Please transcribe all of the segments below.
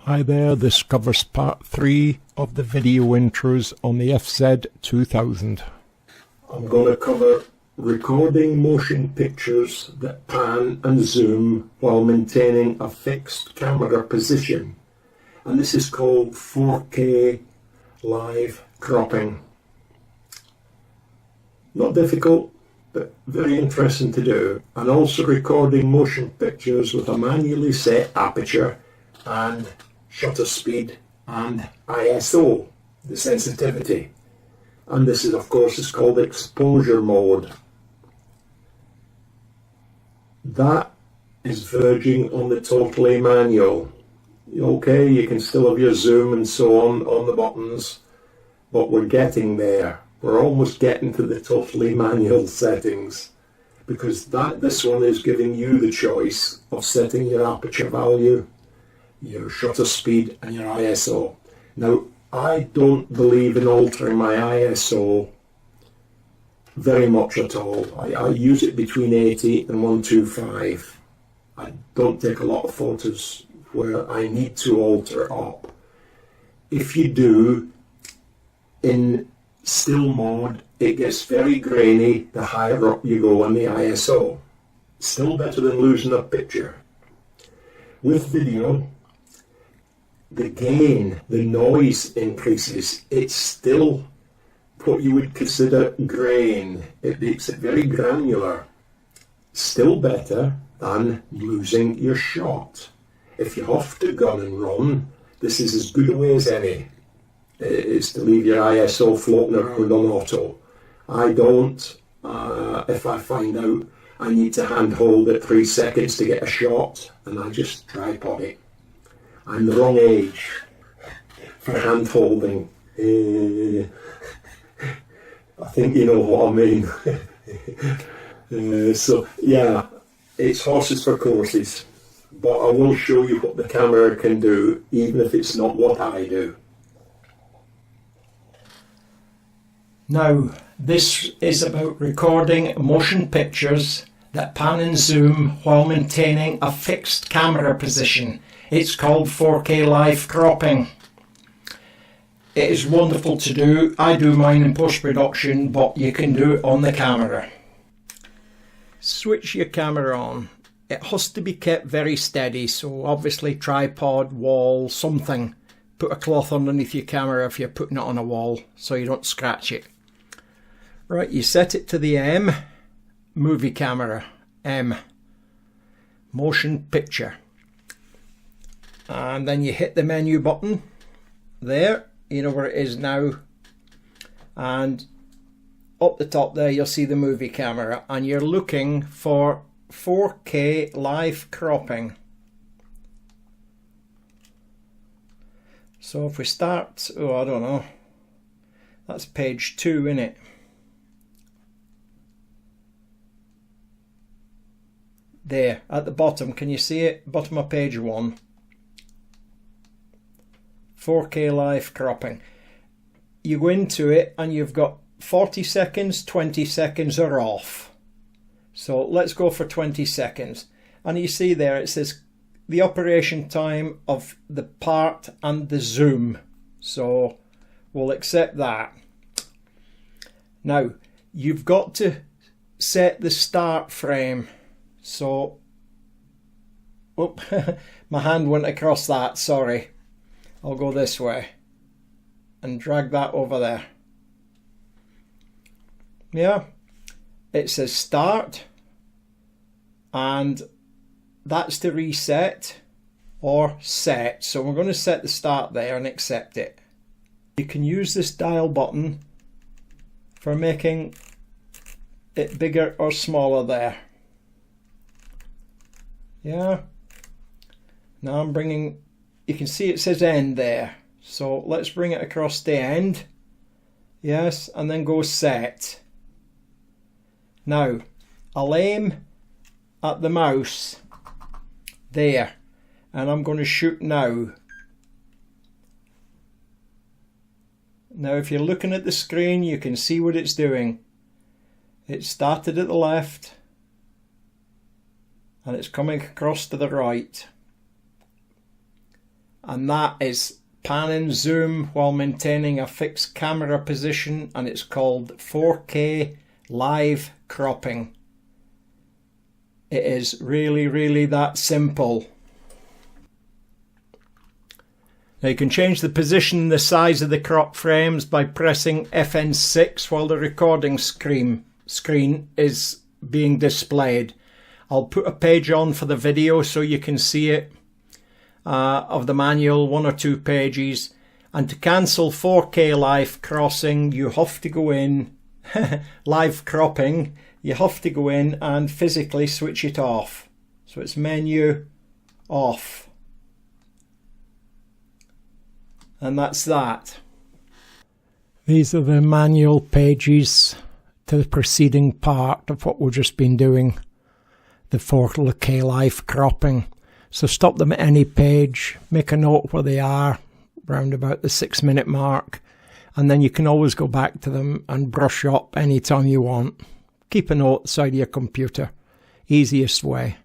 Hi there, this covers part 3 of the video intros on the FZ2000. I'm going to cover recording motion pictures that pan and zoom while maintaining a fixed camera position. And this is called 4K live cropping. Not difficult, but very interesting to do. And also recording motion pictures with a manually set aperture and shutter speed and ISO, the sensitivity. And this is, of course, is called exposure mode. That is verging on the totally manual. Okay, you can still have your zoom and so on the buttons, but we're getting there. We're almost getting to the totally manual settings, because this one is giving you the choice of setting your aperture value, your shutter speed and your ISO. Now, I don't believe in altering my ISO very much at all. I use it between 80 and 125. I don't take a lot of photos where I need to alter it up. If you do, in still mode, it gets very grainy the higher up you go on the ISO. Still better than losing a picture. With video, the gain, the noise increases. It's still what you would consider grain. It makes it very granular. Still better than losing your shot. If you have to gun and run, this is as good a way as any. Is to leave your ISO floating around on auto. I don't. If I find out I need to hand hold it 3 seconds to get a shot, and I just tripod it. I'm the wrong age for hand holding. I think you know what I mean. So yeah, it's horses for courses, but I will show you what the camera can do, even if it's not what I do. Now, this is about recording motion pictures that pan and zoom while maintaining a fixed camera position. It's called 4K live cropping. It is wonderful to do. I do mine in post-production, but you can do it on the camera. Switch your camera on. It has to be kept very steady, so obviously tripod, wall, something. Put a cloth underneath your camera if you're putting it on a wall so you don't scratch it. Right, you set it to the M, movie camera, M, motion picture. And then you hit the menu button there, you know where it is now, and up the top there you'll see the movie camera, and you're looking for 4K live cropping. So if we start, I don't know, that's page 2, isn't it? There, at the bottom, can you see it? Bottom of page 1. 4K live cropping. You go into it and you've got 40 seconds, 20 seconds or off. So let's go for 20 seconds. And you see there it says the operation time of the part and the zoom. So we'll accept that. Now, you've got to set the start frame. So, my hand went across that, sorry. I'll go this way and drag that over there. Yeah, it says start, and that's to reset or set. So we're going to set the start there and accept it. You can use this dial button for making it bigger or smaller there. Yeah, now I'm bringing, you can see it says end there, so let's bring it across the end. Yes, and then go set. Now I'll aim at the mouse there, and I'm going to shoot now. Now if you're looking at the screen, you can see what it's doing. It started at the left and it's coming across to the right. and that is pan and zoom while maintaining a fixed camera position, and it's called 4K live cropping. It is really that simple. Now you can change the position and the size of the crop frames by pressing FN6 while the recording screen is being displayed. I'll put a page on for the video so you can see it, of the manual, 1 or 2 pages. And to cancel 4K live crossing, you have to go in, live cropping, you have to go in and physically switch it off. So it's menu, off. And that's that. These are the manual pages to the preceding part of what we've just been doing, the 4K live cropping. So stop them at any page, make a note where they are, round about the 6-minute mark, and then you can always go back to them and brush up anytime you want. Keep a note side of your computer. Easiest way.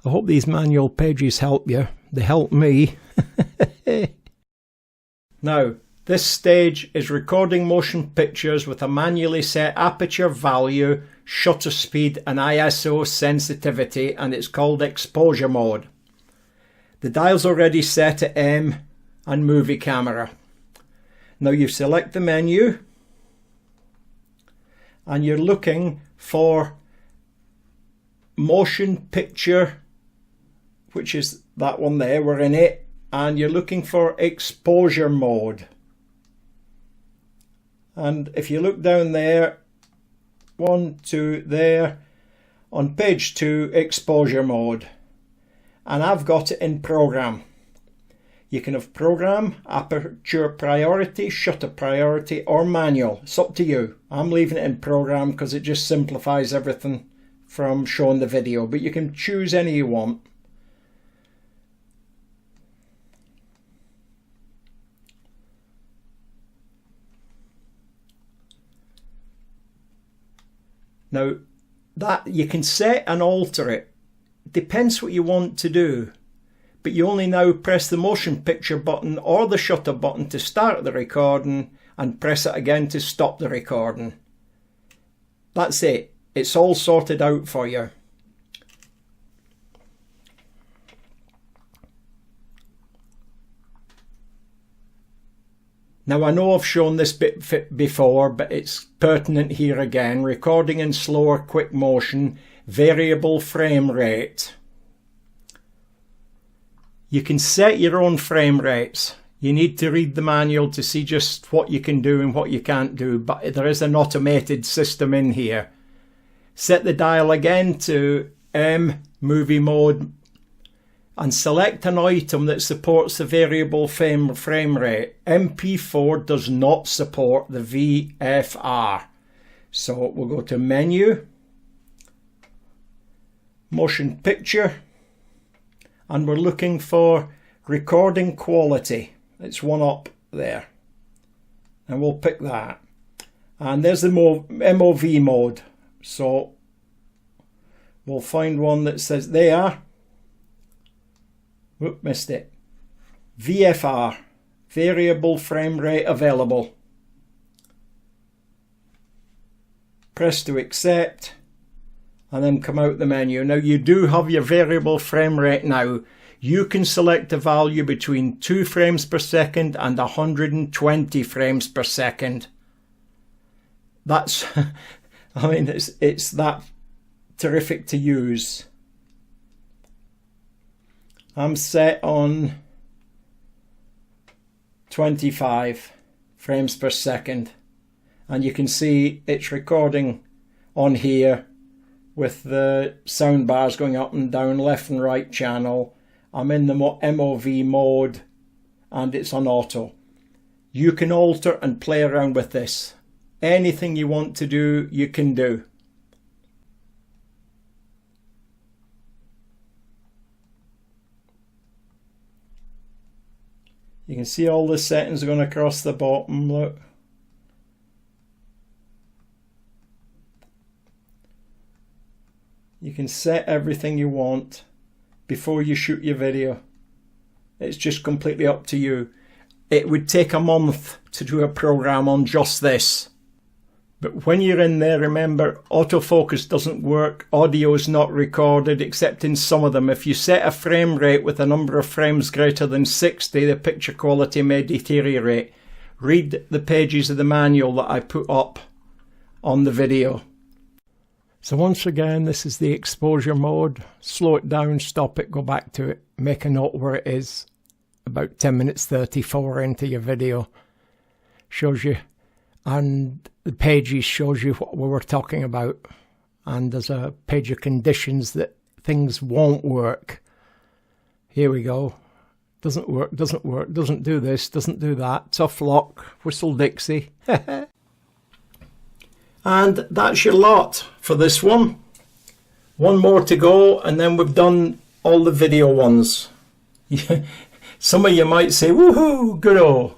I hope these manual pages help you. They help me. Now, this stage is recording motion pictures with a manually set aperture value, shutter speed and ISO sensitivity, and it's called exposure mode. The dial's already set at M and movie camera. Now you select the menu and you're looking for motion picture, which is that one there, we're in it, and you're looking for exposure mode. And if you look down there, 1, 2 there, on page 2, exposure mode, and I've got it in program. You can have program, aperture priority, shutter priority, or manual. It's up to you. I'm leaving it in program because it just simplifies everything from showing the video, but you can choose any you want. Now that you can set and alter it. Depends what you want to do. But you only now press the motion picture button or the shutter button to start the recording and press it again to stop the recording. That's it. It's all sorted out for you. Now I know I've shown this bit before, but it's pertinent here again. Recording in slower quick motion, variable frame rate. You can set your own frame rates. You need to read the manual to see just what you can do and what you can't do, but there is an automated system in here. Set the dial again to M, movie mode, and select an item that supports the variable frame rate. MP4 does not support the VFR. So we'll go to menu, motion picture, and we're looking for recording quality. It's one up there. And we'll pick that. And there's the MOV mode. So we'll find one that says there. Whoop, missed it. VFR, variable frame rate available. Press to accept and then come out the menu. Now you do have your variable frame rate now. You can select a value between 2 frames per second and 120 frames per second. That's, I mean, it's that terrific to use. I'm set on 25 frames per second, and you can see it's recording on here with the sound bars going up and down, left and right channel. I'm in the MOV mode and it's on auto. You can alter and play around with this. Anything you want to do, you can do. You can see all the settings going across the bottom, look. You can set everything you want before you shoot your video. It's just completely up to you. It would take a month to do a program on just this. But when you're in there, remember, autofocus doesn't work. Audio is not recorded, except in some of them. If you set a frame rate with a number of frames greater than 60, the picture quality may deteriorate. Read the pages of the manual that I put up on the video. So once again, this is the exposure mode. Slow it down, stop it, go back to it. Make a note where it is. About 10 minutes 34 into your video. Shows you, and the pages shows you what we were talking about. And there's a page of conditions that things won't work. Here we go. Doesn't work, doesn't work, doesn't do this, doesn't do that. Tough lock, whistle Dixie. And that's your lot for this one. One more to go, and then we've done all the video ones. Some of you might say, woohoo, good-o.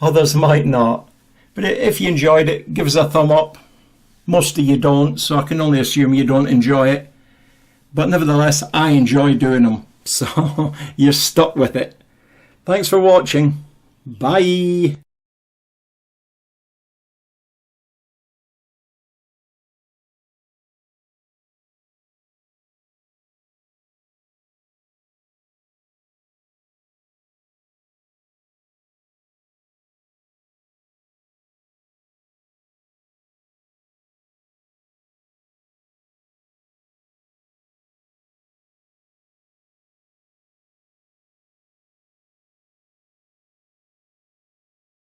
Others might not. But if you enjoyed it, give us a thumb up. Most of you don't, so I can only assume you don't enjoy it. But nevertheless, I enjoy doing them. So you're stuck with it. Thanks for watching. Bye.